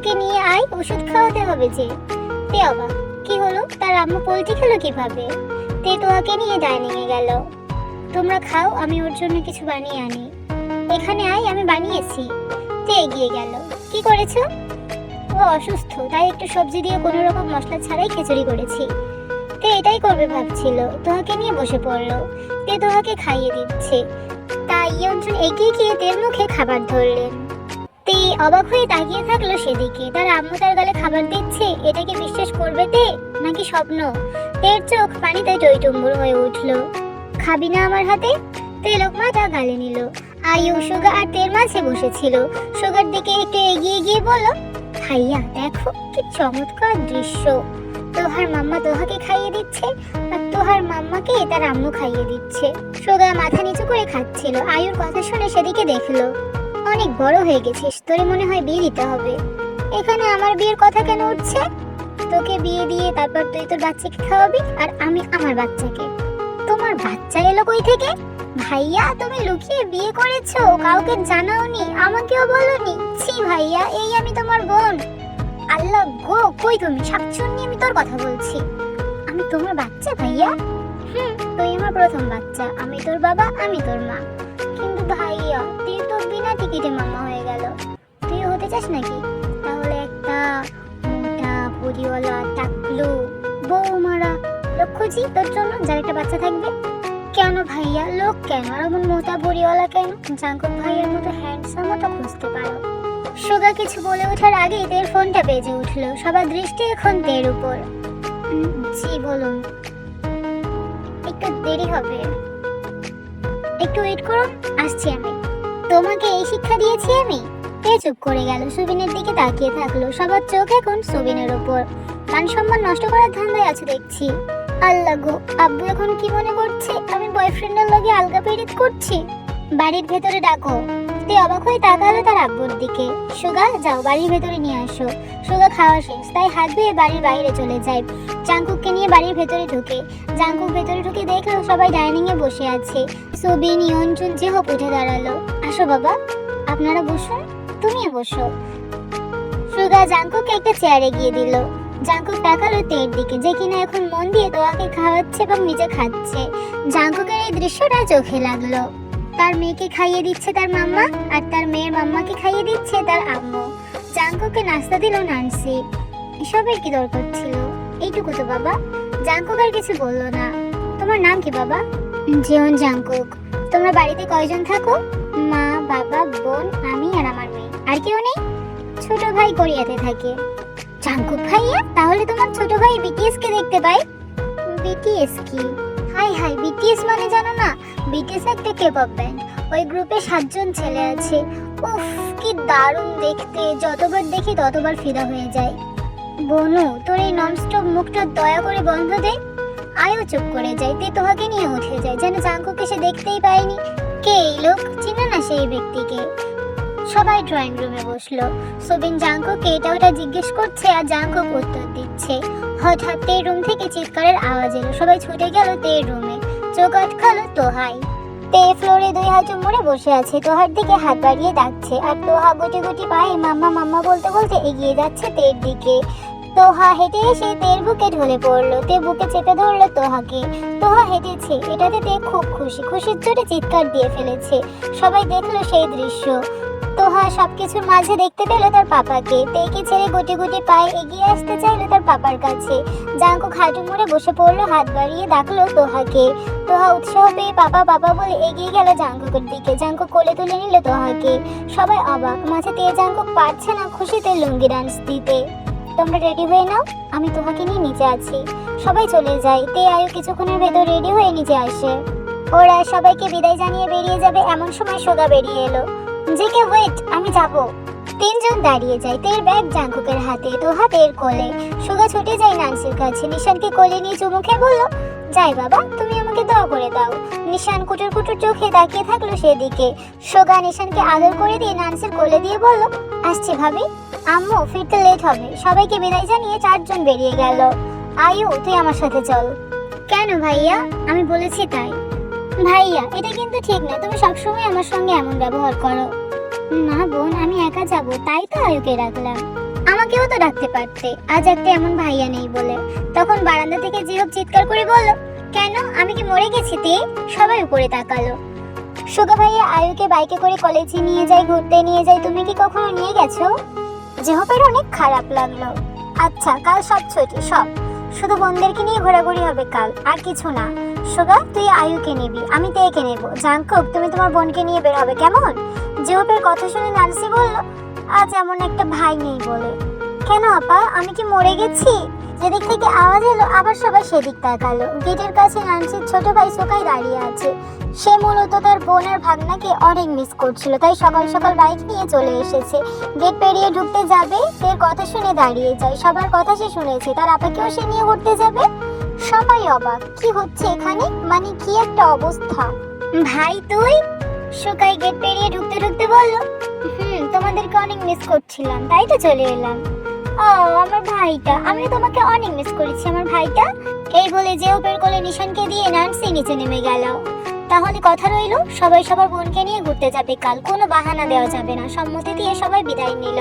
তোহাকে নিয়ে আয়, ওষুধ খাওয়াতে হবে যে। তে অবাক, কি হলো, তার আম্মু পোল্ট্রি খেলো কিভাবে? তে তোহাকে নিয়ে ডাইনিং এ গেল। তোমরা খাও, আমি ওর জন্য কিছু বানিয়ে আনি। এখানে আয়, আমি বানিয়েছি। তে এগিয়ে গেল। কি করেছো? ও অসুস্থ, তাই একটু সবজি দিয়ে কোনো রকম মশলা ছাড়াই খিচুড়ি করেছি। তে এটাই করবে ভাবছিল, তোহাকে নিয়ে বসে পড়লো। তে তোহাকে খাইয়ে দিচ্ছে। তাই ইয়ঞ্জন এগিয়ে গিয়ে তের মুখে খাবার ধরলেন। তে অবাক হয়ে তাকিয়ে থাকলো সেদিকে, তার আম্মু তার গালে খাবার দিচ্ছে। এটাকে বিশ্বাস করবে তে, নাকি স্বপ্ন? তের চোখ পানিতে টইটুম্বুর হয়ে উঠলো। খাবি না আমার হাতে? তে লোকমাটা গালে নিল। আয়ু, সুগা আর তের মাঝে বসেছিল। সুগার দিকে একটু এগিয়ে গিয়ে বলল, ভাইয়া দেখো কি চমৎকার দৃশ্য। তোহার মাম্মা তোহাকে খাইয়ে দিচ্ছে, আর তোহার মাম্মাকে তার আম্মু খাইয়ে দিচ্ছে। সুগা মাথা নিচু করে খাচ্ছিল। আয়ুর কথা শুনে সেদিকে দেখলো। অনেক বড় হয়ে গেছিস, তোরে মনে হয় বিয়ে দিতে হবে। এখানে আমার বিয়ের কথা কেন উঠছে? তোকে বিয়ে দিয়ে তারপর তুই তোর বাচ্চাকে খাওয়াবি, আর আমি আমার বাচ্চাকে। তোমার বাচ্চা এলো কই থেকে? ভাইয়া তুমি লুকিয়ে বিয়ে করেছো, কাউকে জানাওনি, আমাকেও বলনি। ছি ভাইয়া, এই আমি তোমার বোন। আল্লাহ গো, কই তুমি? শাকচুন্নি, আমি তোর কথা বলছি। আমি তোমার বাচ্চা ভাইয়া? তুই আমার প্রথম বাচ্চা, আমি তোর বাবা, আমি তোর মা। কিন্তু ভাইয়া, তুই তো বিনা টিকিটে মামা হয়ে গেল। তুই হতে চাস নাকি? তাহলে একটা মোটা পরিওয়ালা টাকলু বউ মারা লোক খুঁজি তোর জন্য, যার একটা বাচ্চা থাকবে। কেন ভাইয়া, লোক কেন? আর এমন মোটা বড়িওয়ালা কেন? জাঙ্কুক ভাইয়ের মতো হ্যান্ডসামও তো খুঁজতে পারো। সুগা কিছু বলে ওঠার আগেই তের ফোনটা বেজে উঠলো। সবার দৃষ্টি এখন তের উপর। জি বলুন। একটু দেরি হবে, একটু ওয়েট করুন, আসছি আমি। তোমাকে এই শিক্ষা দিয়েছি আমি? তে চুপ করে গেল, সুবিনের দিকে তাকিয়ে থাকলো। সবার চোখ এখন সুবিনের উপর। মান সম্মান নষ্ট করার ধান্দায় আছে দেখছি। আল্লাহ গো, আব্বু এখন কি মনে করছে? আমি বয়ফ্রেন্ডের লগে আলগা পেরিত করছি। বাড়ির ভেতরে ডাকো। তে অবাক হয়ে তাকালো তার আব্বুর দিকে। সুগা যাও, বাড়ির ভেতরে নিয়ে আসো। সুগা খাওয়া শেষ, তাই হাত ধুয়ে বাড়ির বাইরে চলে যায়। জাঙ্কুককে নিয়ে বাড়ির ভেতরে ঢুকে। জাঙ্কুক ভেতরে ঢুকে দেখলো সবাই ডাইনিং এ বসে আছে। সুবিন, ইয়ঞ্চুন, জেহপ উঠে দাঁড়ালো। আসো বাবা, আপনারা বসুন, তুমিও বসো। সুগা জাঙ্কুককে একটা চেয়ারে গিয়ে দিল। জাঙ্কুক তাকালো তের দিকে, যে কিনা এখন মন দিয়ে তোয়াকে খাওয়াচ্ছে এবং নিজে খাচ্ছে। জাঙ্কুকের এই দৃশ্যটা চোখে লাগলো। তার মেয়েকে খাইয়ে দিচ্ছে তার মাম্মা, আর তার মেয়ের মাম্মাকে খাইয়ে দিচ্ছে তার আম্মু। জাঙ্কুককে নাস্তা দিল নানসি। এসবের কি দরকার ছিল? এইটুকু তো বাবা। জাঙ্কুক আর কিছু বললো না। তোমার নাম কি বাবা? Jeon Jungkook. তোমরা বাড়িতে কয়জন থাকো? মা, বাবা, বোন, আমি আর আমার মেয়ে। আর কেউ নেই? ছোট ভাই কোরিয়াতে থাকে। জাঙ্কুক ভাইয়া, তাহলে তোমার ছোট ভাই বিটিএস কে দেখতে পাই। বিটিএস কি? হাই হাই, বিটিএস মানে জানো না? বিটিএস একটা কেপপ ব্যান্ড। ওই গ্রুপে 7 জন ছেলে আছে। উফ, কি দারুণ দেখতে, যতবার দেখি ততবার ফিদা হয়ে যায়। বনু, তোর এই ননস্টপ মুখটা দয়া করে বন্ধ দে। আয়ও চুপ করে যায়। তে তোহাকে নিয়ে উঠে যায়, যেন জাঙ্কুককে সে দেখতেই পায়নি। কে এই লোক? চিনে না সেই ব্যক্তিকে। সবাই ড্রয়িং রুমে বসলো। সুবিন জাঙ্কুককে এটা ওটা জিজ্ঞেস করছে, আর জাঙ্কুক উত্তর দিচ্ছে। হঠাৎ তের রুম থেকে চিৎকারের আওয়াজ এলো। সবাই ছুটে গেল তের রুমে। চোখ আটকালো তোহাই। তে ফ্লোরে 2 হাত মুড়ে বসে আছে, তোহার দিকে হাত বাড়িয়ে ডাকছে। আর তোহা গুটি গুটি পায়ে মাম্মা মাম্মা বলতে বলতে এগিয়ে যাচ্ছে তের দিকে। তোহা হেঁটে এসে তের বুকে ঢলে পড়লো। তে বুকে চেপে ধরলো তোহাকে। তোহা হেঁটেছে, এটাতে তে খুব খুশি। খুশির চোটে চিৎকার দিয়ে ফেলেছে। সবাই দেখলো সেই দৃশ্য। তোহা সবকিছুর মাঝে দেখতে পেল তার পাপাকে। তেকে ছেড়ে গুটি গুটি পায়ে এগিয়ে আসতে চাইলো তার পাপার কাছে। জাঙ্কুক হাঁটু মুড়ে বসে পড়লো, হাত বাড়িয়ে ডাকলো তোহাকে। তোহা উৎসাহ পেয়ে পাপা পাপা বলে এগিয়ে গেল জাঙ্কুকের দিকে। জাঙ্কুক কোলে তুলে নিল তোহাকে। সবাই অবাক, মাঝে তে জাঙ্কুক পারছে না খুশিতে লুঙ্গি ডান্স দিতে। তোমরা রেডি হয়ে নাও, আমি তোহাকে নিয়ে নিচে আছি। সবাই চলে যায়। তে আয়ু কিছুক্ষণের ভেতর রেডি হয়ে নিচে আসে। ওরা সবাইকে বিদায় জানিয়ে বেরিয়ে যাবে, এমন সময় সুগা বেরিয়ে এলো। জেকে ওয়েট, আমি যাব। 3 জন দাঁড়িয়ে যায়। তের ব্যাগ জাঙ্কুকের হাতে, তোহা তের কোলে। সুগা ছুটে যায় নানসির কাছে। নিশানকে কোলে নিয়ে চুমুকে বলল, যাই বাবা, তুমি আমাকে দোয়া করে দাও। নিশান কুটুর কুটুর চোখে তাকিয়ে থাকলো সেদিকে। সুগা নিশানকে আদর করে দিয়ে নানসির কোলে দিয়ে বলল, আসছি ভাবি। আম্মু, ফিরতে লেট হবে। সবাইকে বিদায় জানিয়ে 4 জন বেরিয়ে গেল। আয়ু, তুই আমার সাথে চল। কেন ভাইয়া? আমি বলেছি তাই। ভাইয়া, এটা কিন্তু ঠিক না, তুমি সবসময় আমার সঙ্গে এমন ব্যবহার করো। না বোন, আমি একা যাব, তাই তো আয়ুকে রাখলাম। আমাকেও তো ডাকতে পারতে, আজ একটা এমন ভাইয়া নেই বলে। তখন বারান্দা থেকে জিহব চিৎকার করে বলল, কেন, আমি কি মরে গেছি? তে সবাই উপরে তাকালো। সুগা ভাইয়া আয়ুকে বাইকে করে কলেজে নিয়ে যায়, ঘুরতে নিয়ে যায়, তুমি কি কখনো নিয়ে গেছো? জিহবের অনেক খারাপ লাগলো। আচ্ছা, কাল সব ছুটি, সব, শুধু বোনদেরকে নিয়ে ঘোরাঘুরি হবে কাল, আর কিছু না। সুগা, তুই আয়ুকে নিবি, আমি তেকে নেব। জাঙ্কুক, তুমি তোমার বোনকে নিয়ে বের হবে, কেমন? জিহবের কথা শুনে নান্সি বলল, আজ এমন একটা ভাই নেই বলে। কেন আপা, আমি কি মরে গেছি? যেদিক থেকে আওয়াজ এলো আবার সবাই সেদিক তাকালো। গেটের কাছে নান্সির ছোট ভাই সোকাই দাঁড়িয়ে আছে। সে মূলত তার বোন আর ভাগনাকে অনেক মিস করছিল, তাই সকাল সকাল বাইক নিয়ে চলে এসেছে। গেট পেরিয়ে ঢুকতে যাবে, তের কথা শুনে দাঁড়িয়ে যায়। সবার কথা সে শুনেছে, তার আপাকেও সে নিয়ে ঘুরতে যাবে। সবাই অবাক, কি হচ্ছে এখানে, মানে কি একটা অবস্থা। ভাই তুই? সোকাই গেট পেরিয়ে ঢুকতে ঢুকতে বলল, তোমাদেরকে অনেক মিস করছিলাম, তাই তো চলে এলাম। ও আমার ভাইটা, আমি তোমাকে অনেক মিস করেছি আমার ভাইটা। এই বলে জেহপের কোলে নিশানকে দিয়ে নান্সি নিচে নেমে গেল। তাহলে কথা রইল, সবাই সবার বোনকে নিয়ে ঘুরতে যাবে কাল, কোনো বাহানা দেওয়া যাবে না। সম্মতি দিয়ে সবাই বিদায় নিল।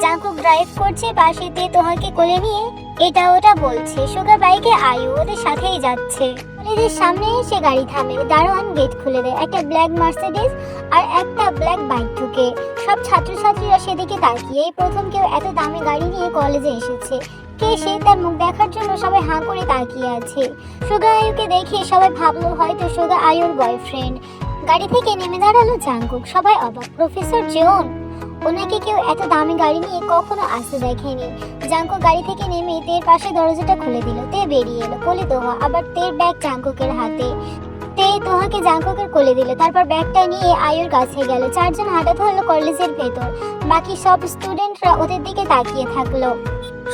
জাঙ্কুক ড্রাইভ করছে, পাশে তে তোহাকে কোলে নিয়ে এটা ওটা বলছে। সুগার বাইকে আয়ু ওদের সাথেই যাচ্ছে। কলেজের সামনে এসে গাড়ি থামে, দারোয়ান গেট খুলে দেয়। একটা ব্ল্যাক মার্সিডিজ আর একটা ব্ল্যাক বাইক ঢুকে। সব ছাত্রছাত্রীরা সেদিকে তাকিয়ে, এই প্রথম কেউ এত দামি গাড়ি নিয়ে কলেজে এসেছে। কে সে, তার মুখ দেখার জন্য সবাই হাঁ করে তাকিয়ে আছে। সুগা আয়ুকে দেখে সবাই ভাবলো হয়তো সুগা আয়ুর বয়ফ্রেন্ড। গাড়ি থেকে নেমে দাঁড়ালো জাঙ্কুক। সবাই অবাক, প্রফেসর জিওন, ওনাকে কেউ এত দামি গাড়ি নিয়ে কখনো আসতে দেখেনি। জাঙ্কুক গাড়ি থেকে নেমে তের পাশে দরজাটা খুলে দিল। তে বেরিয়ে এলো, কোলে তোহা, আবার তের ব্যাগ জাঙ্কুকের হাতে। তে তোহাকে জাঙ্কুকের কোলে দিল, তারপর ব্যাগটা নিয়ে আয়ুর কাছে গেল। চারজন হাঁটাতে হলো কলেজের ভেতর। বাকি সব স্টুডেন্টরা ওদের দিকে তাকিয়ে থাকলো।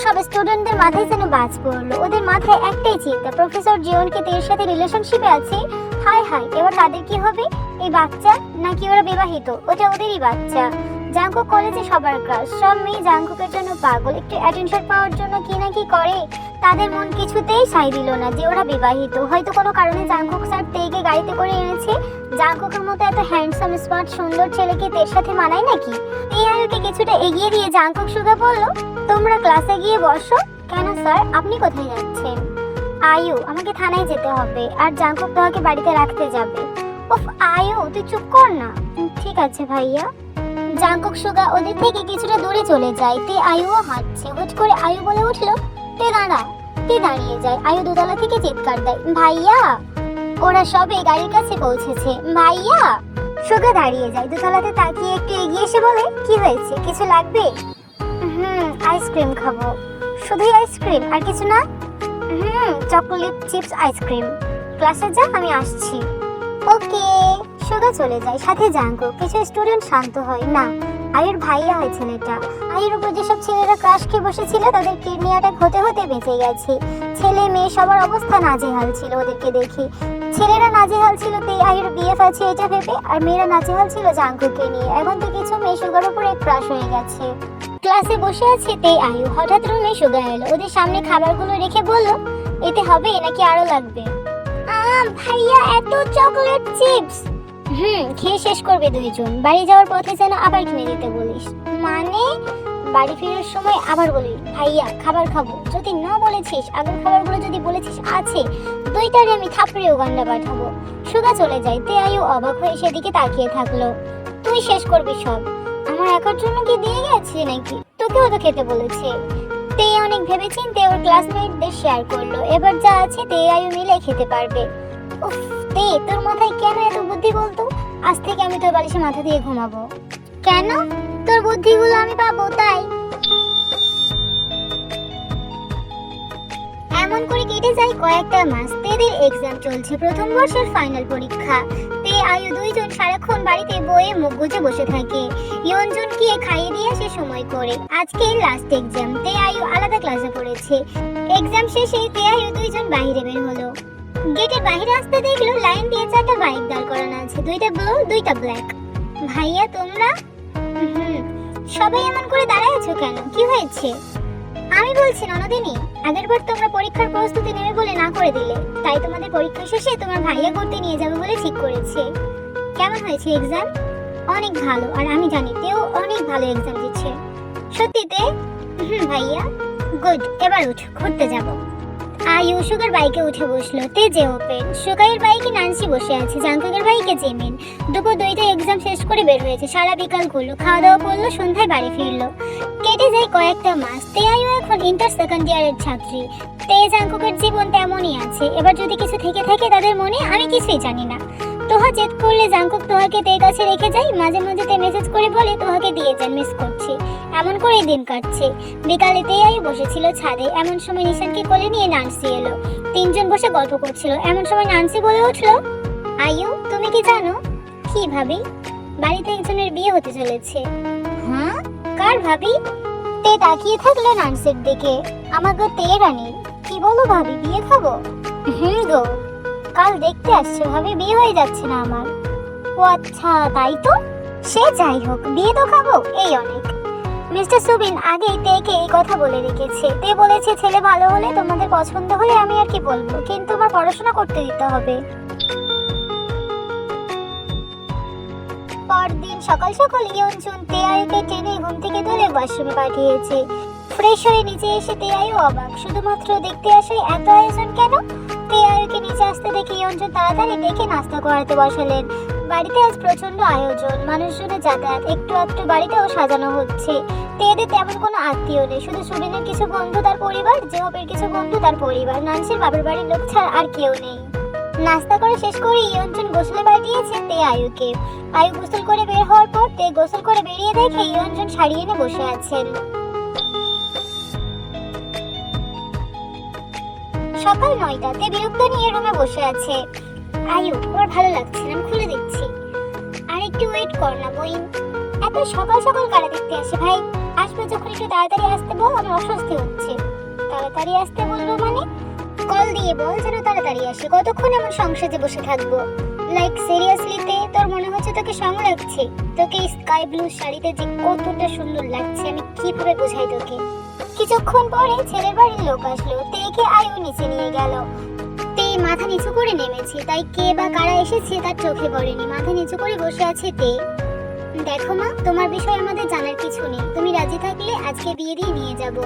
সব স্টুডেন্টদের মাথায় যেন বাজ পড়লো। ওদের মাথায় একটাই চিন্তা, প্রফেসর জিওনকে তের সাথে রিলেশনশিপে আছে। হাই হাই, এবার তাদের কি হবে? এই বাচ্চা নাকি ওরা বিবাহিত? ওটা ওদেরই বাচ্চা। জাঙ্কুক কলেজে সবার ক্রাশ, সব মেয়ে জাঙ্কুকের জন্য পাগল। একটু অ্যাটেনশন পাওয়ার জন্য কি না কি করে। তাদের মন কিছুতেই সাই দিল না যে ওরা বিবাহিত। হয়তো কোনো কারণে জাঙ্কুক স্যার তেকে গাড়িতে করে এনেছে। জাঙ্কুকের মতো এত হ্যান্ডসাম স্মার্ট সুন্দর ছেলেকে তের সাথে মানায় নাকি? তে আয়ুকে কিছুটা এগিয়ে দিয়ে জাঙ্কুক সুগা বলল, তোমরা ক্লাসে গিয়ে বসো। কেন স্যার, আপনি কোথায় যাচ্ছেন? আয়ু, আমাকে থানায় যেতে হবে, আর জাঙ্কুক তোমাকে বাড়িতে রাখতে যাবে। উফ আয়ু, তুই চুপ কর না। ঠিক আছে ভাইয়া। জাঙ্কুক সুগা ওদের থেকে কিছুটা দূরে চলে যায়। তে আয়ুও হাঁটছে। হুট করে আয়ু বলে উঠলো, তে দাঁড়া। তে দাঁড়িয়ে যায়। আয়ু দোতলা থেকে চিৎকার দেয়, ভাইয়া। ওরা সবে গাড়ির কাছে পৌঁছেছে। ভাইয়া। সুগা দাঁড়িয়ে যায়, দোতলাতে তাকিয়ে একটু এগিয়ে এসে বলে, কি হয়েছে, কিছু লাগবে? আইসক্রিম খাবো। শুধুই আইসক্রিম, আর কিছু না? Chocolate chips ice cream. ক্লাসে যা, আমি আসছি। ওকে। সুগা চলে যায়, সাথে জাঙ্কুক। কিছু স্টুডেন্ট শান্ত হয় না, আয়ুর ভাইয়া হয় ছেলেটা। আয়ুর উপর যেসব ছেলেরা ক্রাশ খেয়ে বসেছিল তাদের কিডনি অ্যাটাক হতে হতে বেঁচে গেছে। ছেলে মেয়ে সবার অবস্থা নাজেহাল ছিল ওদেরকে দেখে। ছেলেরা নাজেহাল ছিল তে আয়ুর বিএফ আছে এটা ভেবে, আর মেয়েরা নাজেহাল ছিল জাঙ্কুককে নিয়ে। এখন তো কিছু মেয়ে সুগার উপরে ক্রাশ হয়ে গেছে। ক্লাসে বসে আছে তে আয়ু, হঠাৎ রুমে সুগা এলো। ওদের সামনে খাবারগুলো রেখে বলল, এতে হবে নাকি আরো লাগবে? ভাইয়া, এত চকলেট চিপস। খেয়ে শেষ করবে দুইজন। বাড়ি যাওয়ার পথে যেন আবার কিনে দিতে বলিস। মানে? বাড়ি ফেরার সময় আবার বলি, ভাইয়া খাবার খাবো। যদি না বলেছিস, আগের খাবারগুলো যদি বলেছিস আছে, দুইটারে আমি থাপড়ে উগান্ডা পাঠাবো। সুগা চলে যায়। তে আয়ু অবাক হয়ে সেদিকে তাকিয়ে থাকলো। তুই শেষ করবি সব? আমার একার জন্য কি দিয়ে গেছে নাকি? তোকেও তো খেতে বলেছে। তে অনেক ভেবেচিন্তে ওর ক্লাসমেটদের শেয়ার করলো। এবার যা আছে তে আয়ু মিলে খেতে পারবে। উফ তে, তোর মাথায় কেন এত বুদ্ধি বলতো? আজ থেকে আমি তোর বালিশে মাথা দিয়ে ঘুমাবো। কেন? তোর বুদ্ধিগুলো আমি পাবো তাই। এমন করে কেটে যায় কয়েকটা মাস। তেদের এক্সাম চলছে, প্রথম বর্ষের ফাইনাল পরীক্ষা। তে আয়ু দুইজন সারাক্ষণ বাড়িতে বইয়ে মুখ গুজে বসে থাকে। ইয়নজুনকে খাইয়ে দিয়ে আসে সময় করে। আজকে লাস্ট এক্সাম। তে আয়ু আলাদা ক্লাসে পড়েছে। এক্সাম শেষে তে আয়ু দুইজন বাইরে বের হলো। গেটের বাইরে আসতে দেখলো লাইন দিয়ে 4টা বাইক দাঁড় করানো আছে, 2টা ব্লু 2টা ব্ল্যাক। ভাইয়া তোমরা? সবাই এমন করে দাঁড়ায় আছো কেন, কি হয়েছে? আমি বলছি ননদিনী, আগেরবার তোমরা পরীক্ষার প্রস্তুতি নেবে বলে না করে দিলে, তাই তোমাদের পরীক্ষা শেষে তোমার ভাইয়া করতে নিয়ে যাবে বলে ঠিক করেছে। কেমন হয়েছে এক্সাম? অনেক ভালো, আর আমি জানি তেও অনেক ভালো এক্সাম দিচ্ছে। সত্যিতে? ভাইয়া। গুড, এবার উঠ, ঘুরতে যাব। আয়ু সুগার বাইকে উঠে বসলো। তেজে ওপেন, সুগারের বাইকে নানসি বসে আছে, জাঙ্কুকের বাইকে জিমিন। দুপুর 2টায় এক্সাম শেষ করে বের হয়েছে, সারা বিকাল ঘুরলো, খাওয়া দাওয়া করলো, সন্ধ্যায় বাড়ি ফিরলো। কেটে যায় কয়েকটা মাস। তে আয়ু এখন ইন্টার সেকেন্ড ইয়ারের ছাত্রী। তে জাঙ্কুকের জীবন তেমনই আছে। এবার যদি কিছু থেকে থাকে তাদের মনে, আমি কিছুই জানি না। তোহা জেদ করলে জাঙ্কুক তোহাকে তের কাছে রেখে যায়। মাঝে মাঝে তে মেসেজ করে বলে তোহাকে দিয়ে যান, মিস করছি। এমন করেই দিন কাটছে। বিকালে তে আয়ু বসেছিল ছাদে। এমন সময় নিশানকে কোলে নিয়ে নানসি এলো। তিনজন বসে গল্প করছিল। এমন সময় নানসি বলে উঠলো, আয়ু তুমি কি জানো? কি ভাবি? বাড়িতে একজনের বিয়ে হতে চলেছে। হ্যাঁ, কার ভাবি? তে তাকিয়ে থাকলো নানসির দিকে। আমার গো তে রানী, কি বলো ভাবি, বিয়ে খাবো? গো, কাল দেখতে আসছে ভাবি, বিয়ে হয়ে যাচ্ছে না আমার। ও আচ্ছা, তাই তো। সে যাই হোক, বিয়ে তো খাবো, এই অনেক। মিস্টার সুবিন আগেই তেকে এই কথা বলে রেখেছে। তে বলেছে ছেলে ভালো হলে, তোমাদের পছন্দ হলে আমি আর কি বলবো, কিন্তু আমার পড়াশোনা করতে দিতে হবে। পরদিন সকাল সকাল ইয়নজুন তে আয়ুকে টেনে ঘুম থেকে তুলে ওয়াশরুমে পাঠিয়েছে। ফ্রেশ হয়ে নিচে এসে তে আয়ু অবাক, শুধুমাত্র দেখতে আসে এত আয়োজন কেন? তে আয়ুকে নিচে আসতে দেখে ইয়নজুন তাড়াতাড়ি ডেকে নাস্তা করাতে বসালেন। বাড়িতে আজ প্রচন্ড আয়োজন, মানুষজনের যাতায়াত, একটু একটু বাড়িতেও সাজানো হচ্ছে। তেদের তেমন কোনো আত্মীয় নেই, শুধু সুবিনের কিছু বন্ধু, তার পরিবার, জেহবের কিছু বন্ধু, তার পরিবার, নানসির বাবার বাড়ির লোক ছাড়া আর কেউ নেই। নাস্তা করে শেষ করে ইয়নজুন গোসলে পাঠিয়েছে তে আয়ুকে। আয়ু গোসল করে বের হওয়ার পর তে গোসল করে বেরিয়ে দেখে ইয়নজুন শাড়ি এনে বসে আছেন। সকাল 9টা, তে বিরক্ত নিয়ে রুমে বসে আছে। আয়ু, আমার ভালো লাগছে না, আমি খুলে দিচ্ছি। আর একটু ওয়েট কর না বইন। এত সকাল সকাল কারা দেখতে আসে ভাই? আসবে যখন একটু তাড়াতাড়ি আসতে বল, আমার অস্বস্তি হচ্ছে। তাড়াতাড়ি আসতে বলবো মানে? কল দিয়ে বল যেন তাড়াতাড়ি আসে। কতক্ষণ এমন সংসারে বসে থাকবো? লাইক সিরিয়াসলি তে, তোর মনে হচ্ছে তোকে সং লাগছে? তোকে স্কাই ব্লু শাড়িতে যে কতটা সুন্দর লাগছে, আমি কিভাবে বোঝাই তোকে? কিছুক্ষণ পরে ছেলের বাড়ির লোক আসলো। তেকে আয়ু নিচে নিয়ে গেল। তে মাথা নিচু করে নেমেছে, তাই কে বা কারা এসেছে তার চোখে পড়েনি। মাথা নিচু করে বসে আছে তে। দেখো মা, তোমার বিষয়ে আমাদের জানার কিছু নেই। তুমি রাজি থাকলে আজকে বিয়ে দিয়ে নিয়ে যাব।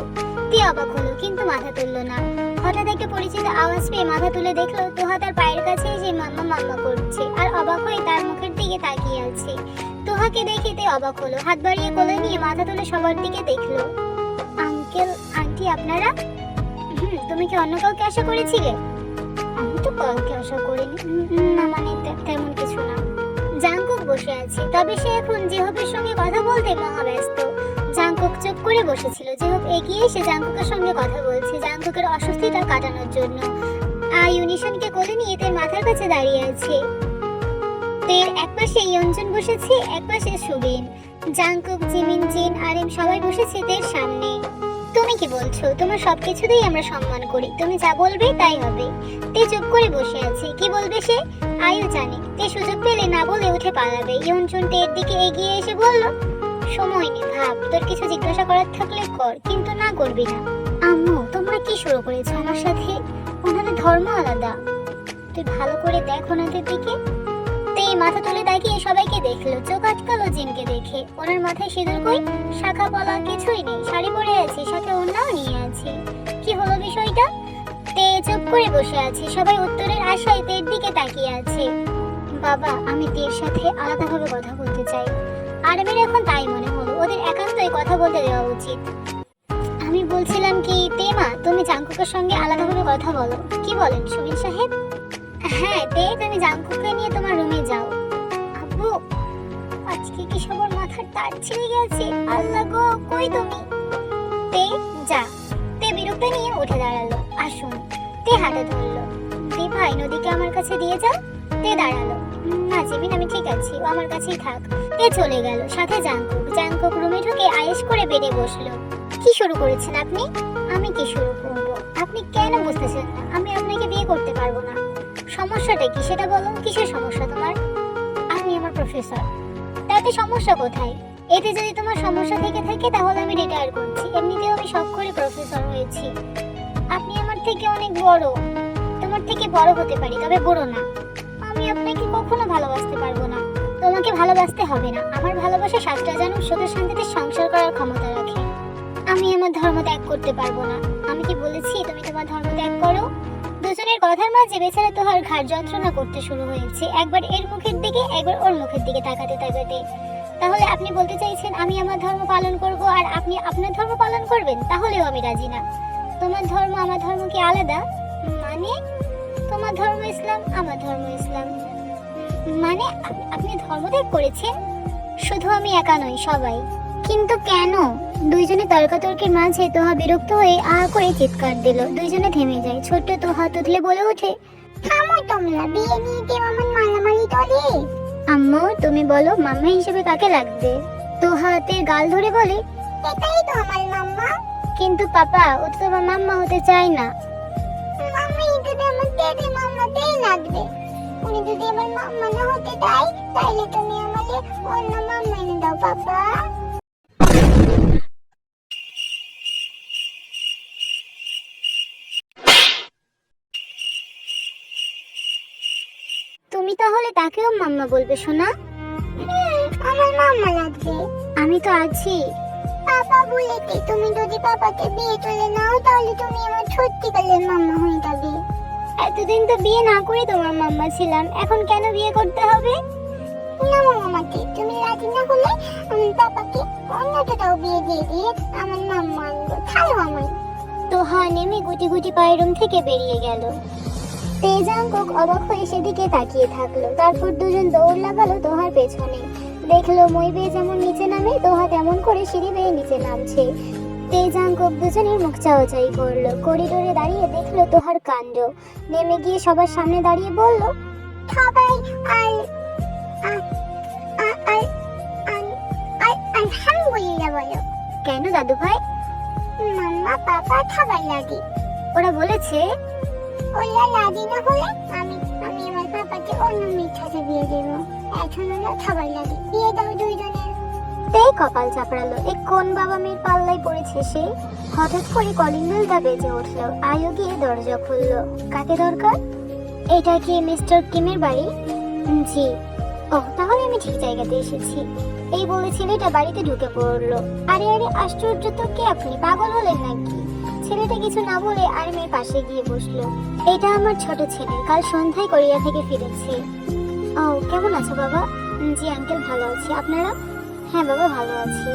তে অবাক হলো, কিন্তু মাথা তুললো না। হঠাৎ একটা পরিচিত আওয়াজ পেয়ে মাথা তুলে দেখলো তোহা তার পায়ের কাছে এসে মাম্মা মাম্মা করছে, আর অবাক হয়ে তার মুখের দিকে তাকিয়ে আছে। তোহাকে দেখে তে অবাক হলো, হাত বাড়িয়ে কোলে নিয়ে মাথা তুলে সবার দিকে দেখলো। আঙ্কেল আন্টি আপনারা? তুমি কি অন্য কাউকে আশা করেছিলে? আমি তো কাউকে আশা করিনি। না মানে তেমন কিছু না। জাঙ্কুক বসে আছে, তবে সে এখন জেহবের সঙ্গে কথা বলতে মহাব্যস্ত। জাঙ্কুক চুপ করে বসেছিল। জেহব এগিয়ে এসে জাঙ্কুকের সঙ্গে কথা বলছে, জাঙ্কুকের অস্বস্তিটা কাটানোর জন্য। আয়ু নিশানকে কোলে নিয়ে তের মাথার কাছে দাঁড়িয়ে আছে। তের একপাশে ইয়নজুন বসেছে, একপাশে সুবিন। জাঙ্কুক, জিমিন, জিন, আরেম সবাই বসেছে তের সামনে। তুমি কি বলছো? তোমার সবকিছুতেই আমরা সম্মান করি, তুমি যা বলবে তাই হবে। তে চুপ করে বসে আছে। কি বলবে সে? আয়ু জানে তে সুযোগ পেলে না বলে উঠে পালাবে। ইয়নজুন তের দিকে এগিয়ে এসে বলল, সময় নেই, ভাব, তোর কিছু জিজ্ঞাসা করার থাকলে কর, কিন্তু না করবি না। আম্মু, তোমরা কি শুরু করেছো আমার সাথে? ওনাদের ধর্ম আলাদা, তুই ভালো করে দেখ ওনাদের দিকে। তে মাথা তুলে তাকিয়ে সবাইকে দেখলো, চোখ আটকালো জিনকে দেখে। ওনার মাথায় সিঁদুর কই? শাখা পলা কিছুই নেই, শাড়ি পরে আছে, সাথে ওড়নাও নিয়ে আছে। কি হলো বিষয়টা? তে চুপ করে বসে আছে। সবাই উত্তরের আশায় তের দিকে তাকিয়ে আছে। বাবা, আমি তের সাথে আলাদাভাবে কথা বলতে চাই। আরবের এখন তাই মনে হলো, ওদের একান্তই কথা বলতে দেওয়া উচিত। আমি বলছিলাম কি তে মা, তুমি জাঙ্কুকের সঙ্গে আলাদাভাবে কথা বলো। কি বলেন সুবিন সাহেব? হ্যাঁ তে, তুমি জাঙ্কুককে নিয়ে তোমার রুমে যাও। আব্বু, আজকে কি সবার মাথার তার ছিঁড়ে গেছে? আল্লাহ গো, কই তুমি? তে যা। তে বিরক্ত নিয়ে উঠে দাঁড়ালো। আসুন। তে হাতে ধরলো। দি ভাই, নদীকে আমার কাছে দিয়ে যাও। তে দাঁড়ালো। না জিমিন, আমি ঠিক আছি, ও আমার কাছেই থাক। তে চলে গেল, সাথে জাঙ্কুক। জাঙ্কুক রুমে ঢুকে আয়েশ করে বেডে বসলো। কি শুরু করেছেন আপনি? আমি কি শুরু করব? আপনি কেন বুঝতেছেন না? আমি আপনাকে বিয়ে করতে পারবো না। সমস্যাটা কি সেটা বলো। কিসের সমস্যা তোমার? আমি আমার প্রফেসর। তাতে সমস্যা কোথায়? এতে যদি তোমার সমস্যা থেকে থাকে তাহলে আমি রিটায়ার করছি। এমনিতেও আমি শখ করে প্রফেসর হয়েছি। আপনি আমার থেকে অনেক বড়। তোমার থেকে বড় হতে পারি, তবে বড় না। আমি আপনাকে কখনো ভালোবাসতে পারবো না। তোমাকে ভালোবাসতে হবে না। আমার ভালোবাসা 7টা জানুর সুখে শান্তিতে সংসার করার ক্ষমতা রাখে। আমি আমার ধর্ম ত্যাগ করতে পারবো না। আমি কি বলেছি তুমি তোমার ধর্ম ত্যাগ করো? দুজনের কথার মাঝে বেচারা তোহার ঘাড় যন্ত্রণা করতে শুরু হয়েছে, একবার এর মুখের দিকে একবার ওর মুখের দিকে তাকাতে তাকাতে। তাহলে আপনি বলতে চাইছেন আমি আমার ধর্ম পালন করব আর আপনি আপনার ধর্ম পালন করবেন? তাহলেও আমি রাজি না। তোমার ধর্ম আমার ধর্ম কি আলাদা? মানে তোমার ধর্ম ইসলাম, আমার ধর্ম ইসলাম। মানে আপনি ধর্ম ত্যাগ করেছেন? শুধু আমি একা নই, সবাই। কিন্তু কেন? দুইজনে তর্কাতর্কির মাঝে তোহা বিরক্ত হয়ে আ করে চিৎকার দিল। দুইজনে থেমে যায়। ছোট্ট তোহা তুতলে বলে ওঠে, থামো তোমরা, বিয়ে নিয়ে কেউ আমার মারামারি করে। আম্মু তুমি বলো মাম্মা হিসেবে কাকে লাগবে? তোহাতের গাল ধরে বলে, এটাই তো আমার মাম্মা। কিন্তু পাপা ও তো তোমার মাম্মা হতে চায় না। মাম্মা যদি আমার তেরে মাম্মাতেই লাগবে। উনি যদি আমার মাম্মা না হতে চায় তাইলে তুমি আমাকে অন্য মাম্মা এনে দাও পাপা। তুমি তাহলে তাকেও মাম্মা বলবে সোনা? আমার মাম্মা লাগবে। আমি তো আছি। পাপা বলেছে তুমি যদি পাপাকে বিয়ে করে নাও তাহলে তুমি আমার সত্যিকারের মাম্মা হয়ে যাবে। এতদিন তো বিয়ে না করে তোমার মাম্মা ছিলাম, এখন কেন বিয়ে করতে হবে? না মামাকে, তুমি রাজি না হলে আমি পাপাকে অন্য কোথাও বিয়ে দিয়ে আমার মাম্মা আনবো। ছাড়ো আমায়। তোহা নেমে গুটি গুটি পায়ের রুম থেকে বেরিয়ে গেল। তেজাঙ্কক অবাক হয়ে সেদিকে তাকিয়ে থাকলো। তারপর দুজন দৌড় লাগালো তোহার পেছনে। দেখলো মই বেয়ে যেমন নিচে নামে তোহা তেমন করে সিঁড়ি বেয়ে নিচে নামছে। তেজাঙ্কক দুজনের মুখ চাওয়াচাই করলো। করিডোরে দাঁড়িয়ে দেখলো তোহার কাণ্ড। নেমে গিয়ে সবার সামনে দাঁড়িয়ে বলল, সবাই আলহামদুলিল্লাহ বলো। কেন দাদু ভাই? মাম্মা পাপা খাবার লাগে। ওরা বলেছে ওরা রাজি না হলে আমি আমার পাপাকে অন্য মেয়ের সাথে বিয়ে দেবো। এখন ওরা খাবার লাগে, বিয়ে দাও দুইজনের। তেই কপাল চাপড়ালো। এ কোন বাবা মেয়ের পাল্লায় পড়েছে সে? হঠাৎ করে কলিং বেলটা বেজে উঠলো। আয়ু গিয়ে দরজা খুললো। কাকে দরকার? এটা কি মিস্টার কিমের বাড়ি? জি। ও তাহলে আমি ঠিক জায়গাতে এসেছি। এই বলে ছেলেটা বাড়িতে ঢুকে পড়লো। আরে আরে আশ্চর্য তো, কে আপনি? পাগল হলেন নাকি? ছেলেটা কিছু না বলে আর মেয়ের পাশে গিয়ে বসলো। এটা আমার ছোট ছেলে, কাল সন্ধ্যায় কোরিয়া থেকে ফিরেছে। ও কেমন আছো বাবা? জি আঙ্কেল ভালো আছি, আপনারা? হ্যাঁ বাবা ভালো আছি।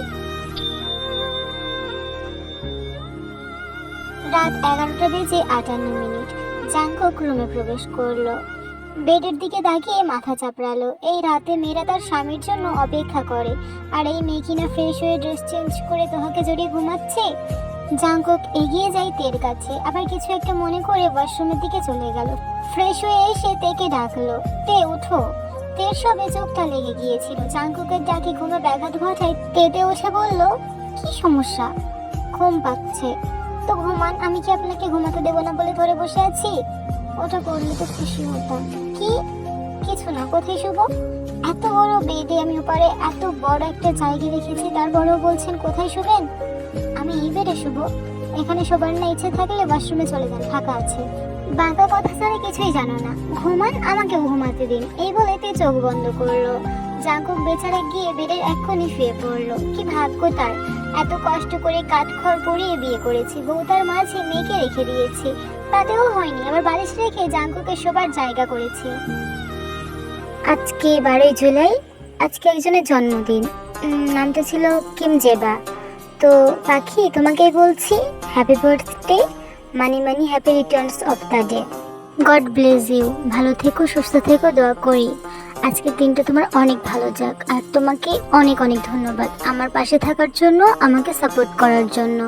রাত 11টা বেজে 58 জাংকক রুমে প্রবেশ করলো। বেডের দিকে তাকিয়ে মাথা চাপড়ালো। এই রাতে মেয়েরা তার স্বামীর জন্য অপেক্ষা করে, আর এই মেয়ে কিনা ফ্রেশ হয়ে ড্রেস চেঞ্জ করে তোহাকে জড়িয়ে ঘুমাচ্ছে। জাংকক এগিয়ে যায় তের কাছে, আবার কিছু একটা মনে করে ওয়াশরুমের দিকে চলে গেল। ফ্রেশ হয়ে এসে তেকে ডাকলো, তে উঠো। তের সবে চোখটা লেগে গিয়েছিল। জাংকুকের ডাকে ঘুমে ব্যাঘাত ঘটায়। তেতে উঠে বলল, কি সমস্যা? ঘুম পাচ্ছে তো ঘুমান, আমি কি আপনাকে ঘুমাতে দেবো না বলে ধরে বসে আছি? ওটা করলে তো খুশি হতাম। কি? কিছু না, কোথায় শুভ? এত বড় বেডে আমি ওপারে এত বড় একটা জায়গা রেখেছি, তারপরেও বলছেন কোথায় শুবেন? আমি এই বেডে শুভ? এখানে শোবার না ইচ্ছে থাকলে ওয়াশরুমে চলে যান, ফাঁকা আছে। বাঁকা কথা ছাড়া কিছুই জানো না, ঘুমান, আমাকেও ঘুমাতে দিন। এই বলে তে চোখ বন্ধ করলো। জাংকুক বেচারা গিয়ে বেডের এক্ষুনি শুয়ে পড়লো। কি ভাগ্য তার, এত কষ্ট করে কাঠখড় পরিয়ে বিয়ে করেছি, বউ তার মাঝে মেয়েকে রেখে দিয়েছি, তাতেও হয়নি, আবার বালিশ রেখে জাংকুকের শোবার জায়গা করেছি। আজকে 12 জুলাই, আজকে একজনের জন্মদিন। নামটা ছিল কিম জেবা। তো পাখি তোমাকেই বলছি happy birthday, many many happy returns of the day. God bless you. ভালো থেকো, সুস্থ থেকো, দোয়া করি আজকের দিনটা তোমার অনেক ভালো যাক। আর তোমাকে অনেক অনেক ধন্যবাদ আমার পাশে থাকার জন্য, আমাকে সাপোর্ট করার জন্য।